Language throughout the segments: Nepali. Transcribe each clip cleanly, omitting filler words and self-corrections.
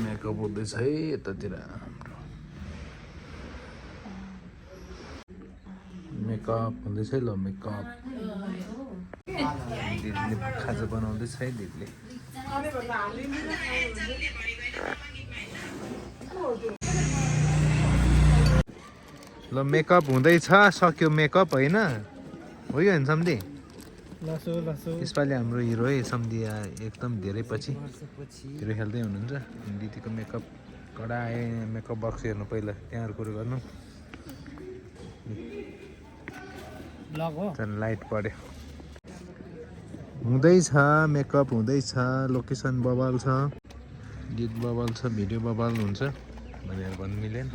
मेकअप हुँदैछ है यतातिर हाम्रो मेकअप हुँदैछ है ल मेकअप दिदीले खाजा बनाउँदैछ है दिदीले ल मेकअप हुँदैछ सक्यो मेकअप होइन हो यो होइन सम्धी यसपालि हाम्रो हिरो है सम्धी एकदम धेरै पछि हिरो खेल्दै हुनुहुन्छ दिदीको मेकअप कडा आए मेकअप बक्स हेर्नु पहिला त्यहाँ कुरो गर्नु लाइट पऱ्यो हुँदैछ मेकअप हुँदैछ लोकेसन बबाल छ गीत बबाल छ भिडियो बबाल हुन्छ भनेर भन्नु मिलेन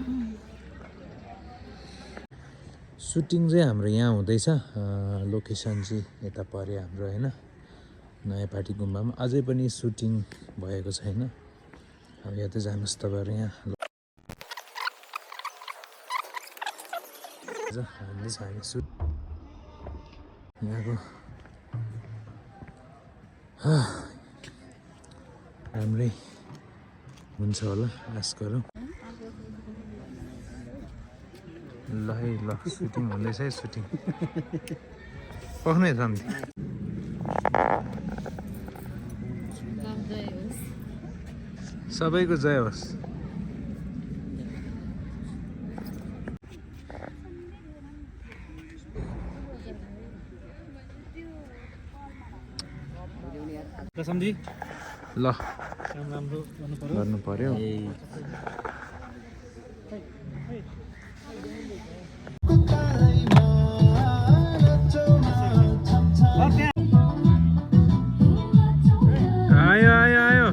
सुटिङ चाहिँ हाम्रो यहाँ हुँदैछ लोकेसन चाहिँ यता पऱ्यो हाम्रो होइन नयाँ पार्टी गुम्बामा अझै पनि सुटिङ भएको छैन अब यहाँ त जानुहोस् तपाईँहरू यहाँ हाल्दैछ हामी सुट यहाँको राम्रै हुन्छ होला आश गरौँ ल है ल सुटिङ हुँदैछ है सुटिङ पख्नु है सम्झి सबैको जय होस् सम्झि ल राम्रो गर्नु पर्यो आयो आयो आयो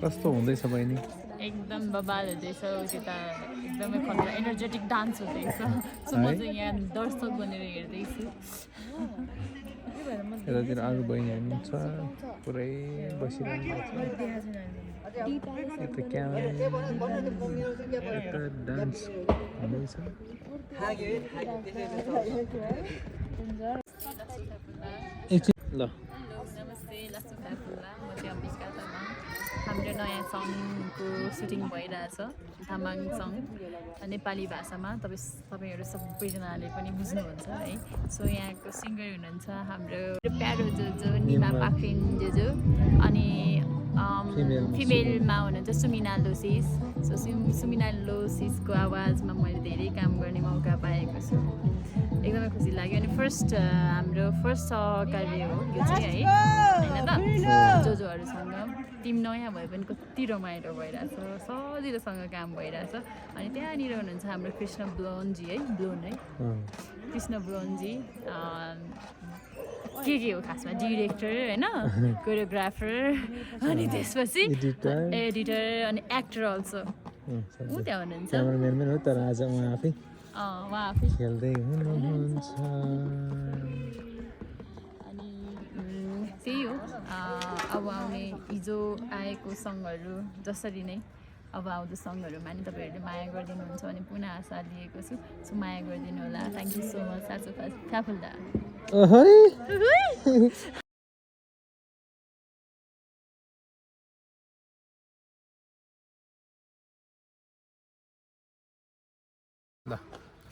कस्तो हुँदैछ बहिनी एकदम बबाल हुँदैछ उता एकदमै खतरा एनर्जेटिक डान्स हुँदैछ सो म चाहिँ यहाँ दर्शक बनेर हेर्दैछु यतातिर अरू बहिनीहरू पनि छ पुरै बसिरहेको छ यता क्यामेरा यता डान्स हुँदैछ ल नमस्ते लसुकाफुल्ला म चाहिँ अम्बिका तामाङ हाम्रो नयाँ सङको सुटिङ भइरहेछ तामाङ सङ नेपाली भाषामा तपाईँहरू सबैजनाले पनि बुझ्नुहुन्छ है सो यहाँको सिङ्गर हुनुहुन्छ हाम्रो प्यारो जोजो निमा पाखरिन जोजो अनि फिमेलमा हुनुहुन्छ सुमिना लोसिस सो सुमिना लोसिसको आवाजमा मैले धेरै काम गर्ने मौका पाएको छु एकदमै खुसी लाग्यो अनि हाम्रो फर्स्ट सहकार्य हो यो चाहिँ है होइन त जोजोहरूसँग टिम नयाँ भए पनि कति रमाइलो भइरहेछ सजिलोसँग काम भइरहेछ अनि त्यहाँनिर हुनुहुन्छ हाम्रो कृष्ण ब्लोनजी है ब्लोन है कृष्ण बुलनजी के हो खासमा डिरेक्टर होइन कोरियोग्राफर अनि त्यसपछि एडिटर अनि एक्टर अल्सो ऊ त्यहाँ हुनुहुन्छ क्यामेराम्यान हो तर आज उहाँ आफै उहाँ आफै खेल्दै हुनुहुन्छ अनि त्यही हो अब आउने हिजो आएको सङ्गहरू जसरी नै अब आउँदो सङ्गहरूमा नि तपाईँहरूले माया गरिदिनुहुन्छ भने पुनः आशा लिएको छु सो माया गरिदिनु होला थ्याङ्क यू सो मच सासु फ्याफुल्दा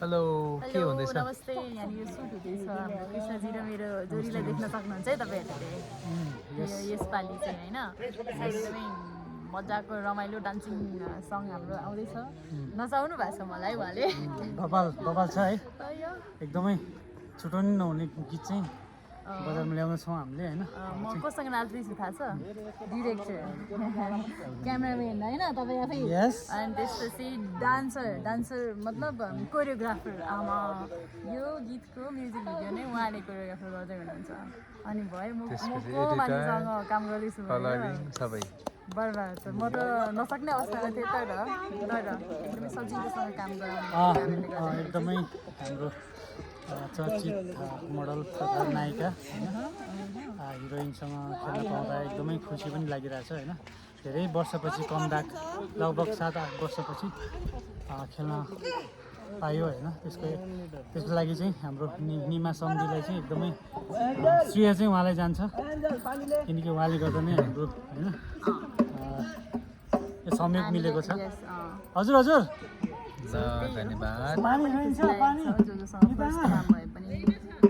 हेलो के हुँदैछ नमस्ते यहाँनिर सुट हुँदैछ हाम्रो कृष्णजी र मेरो जोडीलाई देख्न सक्नुहुन्छ है तपाईँहरूले यसपालि चाहिँ होइन एकदमै मजाको रमाइलो डान्सिङ सङ हाम्रो आउँदैछ नचाउनु भएको छ मलाई उहाँले बबाल छ है एकदमै छुटाउनु नहुने गीत चाहिँ बजारमा ल्याउनेछौँ हामीले होइन म कोसँग नाच्दैछु थाहा छ डिरेक्टर क्यामेराम्यान होइन तपाईँ आफै अनि त्यसपछि डान्सर मतलब कोरियोग्राफर आमा यो गीतको म्युजिक भिडियो नै उहाँले कोरियोग्राफर गर्दै हुनुहुन्छ अनि भयो म को मान्छेसँग काम गर्दैछु सबै बर्बाद छ म त नसक्ने अवस्थामा थिएँ तर एकदमै सजिलोसँग काम गराउनु एकदमै हाम्रो चर्चित मोडल तथा नायिका होइन हिरोइनसँग खेल्न पाउँदा एकदमै खुसी पनि लागिरहेछ होइन धेरै वर्षपछि कमब्याक लगभग 7-8 वर्षपछि खेल्न पायो होइन त्यसको लागि चाहिँ हाम्रो निमा सम्धीलाई चाहिँ एकदमै श्रेय चाहिँ उहाँलाई जान्छ किनकि उहाँले गर्दा नै हाम्रो होइन यो संयोग मिलेको छ हजुर धन्यवाद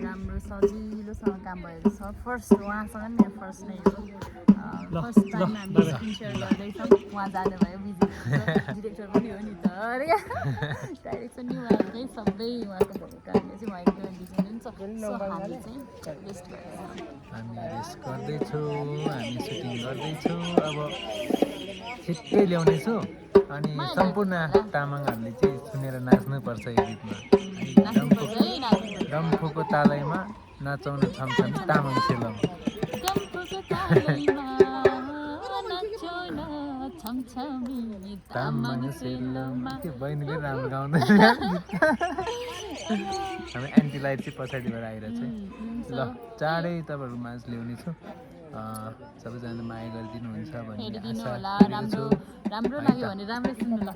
राम्रो सजिलोसँग काम भएको छ फर्स्ट उहाँसँग नि फर्स्ट नै हो फर्स्ट टाइम हामी स्क्रिन सेयर गर्दैछौँ उहाँ जानुभयो बिजी डिरेक्टर पनि हो नि त डाइरेक्सन नि उहाँकै सबै उहाँको भएको कारणले चाहिँ उहाँ एकदमै बिजी हुनुहुन्छ सो हामी चाहिँ रेस्ट गर्दैछौँ हामी सुटिङ गर्दैछौँ अब छिट्टै ल्याउनेछु अनि सम्पूर्ण तामाङहरूले चाहिँ सुनेर नाच्नुपर्छ यो गीतमा डम्फुको तालैमा नचाउन छमछमी तामाङ सेलम तामाङ सेलममा त्यो बहिनीले राम्रो गाउँदैन हामी एन्टीलाइट चाहिँ पछाडिबाट आइरहेछ ल चाँडै तपाईँहरू माझ ल्याउनेछु सबैजनाले माया गरिदिनुहुन्छ भन्ने राम्रो लाग्यो भने राम्रै सुन्नु ल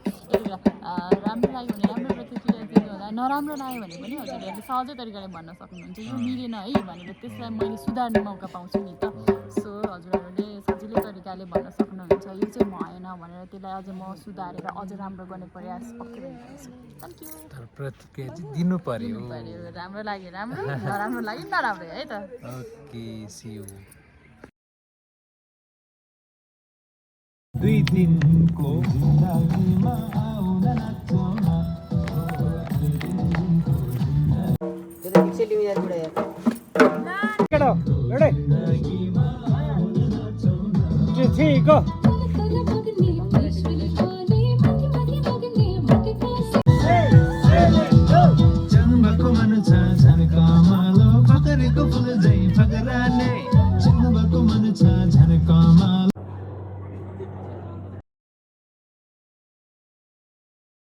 राम्रो लाग्यो भने राम्रो प्रतिक्रिया दिनु होला नराम्रो लाग्यो भने पनि हजुरहरूले सहजै तरिकाले भन्न सक्नुहुन्छ यो मिलेन है भनेर त्यसलाई मैले सुधार्ने मौका पाउँछु नि त सो हजुरहरूले सजिलो तरिकाले भन्न सक्नुहुन्छ यो चाहिँ भएन भनेर त्यसलाई अझ म सुधारेर अझ राम्रो गर्ने प्रयास पक्कै पनि गर्छु थ्याङ्क यू प्रतिक्रिया चाहिँ दिनु पर्यो राम्रो लाग्यो राम्रो नराम्रो लाग्यो नराम्रो है त ओके सी यू 2 दिनको जिन्दगीमा आउन नाच्न kita pixel ini ya sudah ya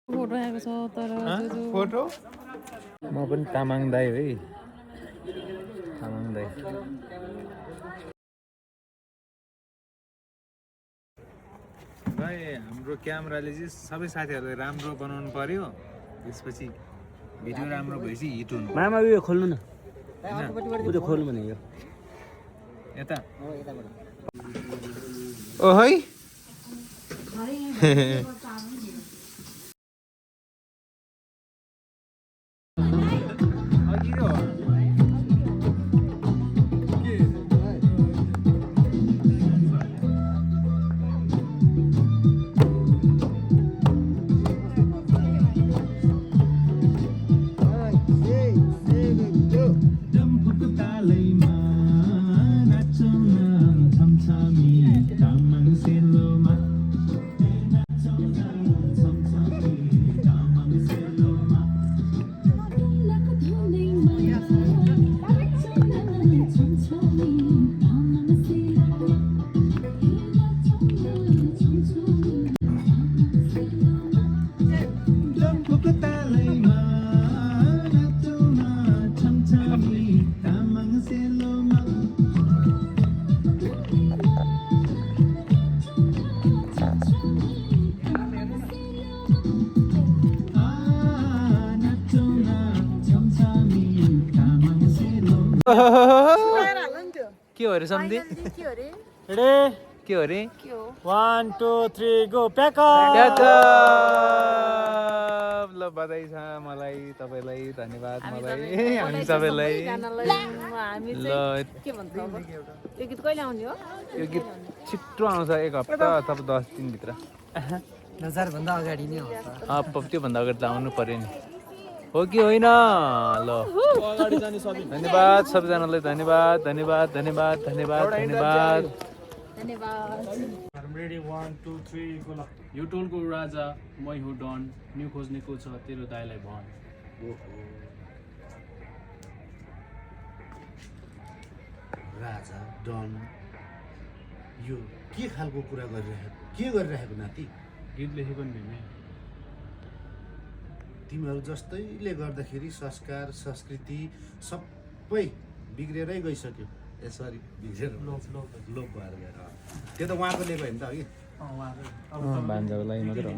photo आएको छ तर फोटो म पनि तामाङ दाइ है तामाङ दाइ भाइ हाम्रो क्यामेराले चाहिँ सबै साथीहरूले राम्रो बनाउनु पर्यो त्यसपछि भिडियो राम्रो भएपछि हिट हुनु मामा उयो खोल्नु न उयो खोल्नु भने यो यता ओ है के हो अरे सम्धी के हो अरे रेडी के हो अरे 1 2 3 गो प्याकअप प्याकअप ल बधाई छ मलाई तपाईलाई धन्यवाद मलाई हामी सबैलाई ल के भन्छ अब यो गीत कहिले आउने हो यो गीत छिट्टो आउँछ एक हप्ता अथवा 10 दिनभित्र भन्दा अगाडि नै आउँछ त्योभन्दा अगाडि त आउनु पर्यो नि हो कि होइन ल धन्यवाद सबैजनालाई धन्यवाद धन्यवाद धन्यवाद धन्यवाद धन्यवाद रेडी 1 2 3 गो ल यो टोलको राजा मै हो डन न्यू खोज्नेको छ तेरो दाइलाई भन राजा डन यो के खालको कुरा गरिरहेको नाति गीत लेखेको नि भीमे तिमीहरू जस्तैले गर्दाखेरि संस्कार संस्कृति सबै बिग्रेरै गइसक्यो सरी बिग्रेर लोप भएर गएर त्यो त उहाँको लेख होइन त अघि भान्जाको लागि मात्र हो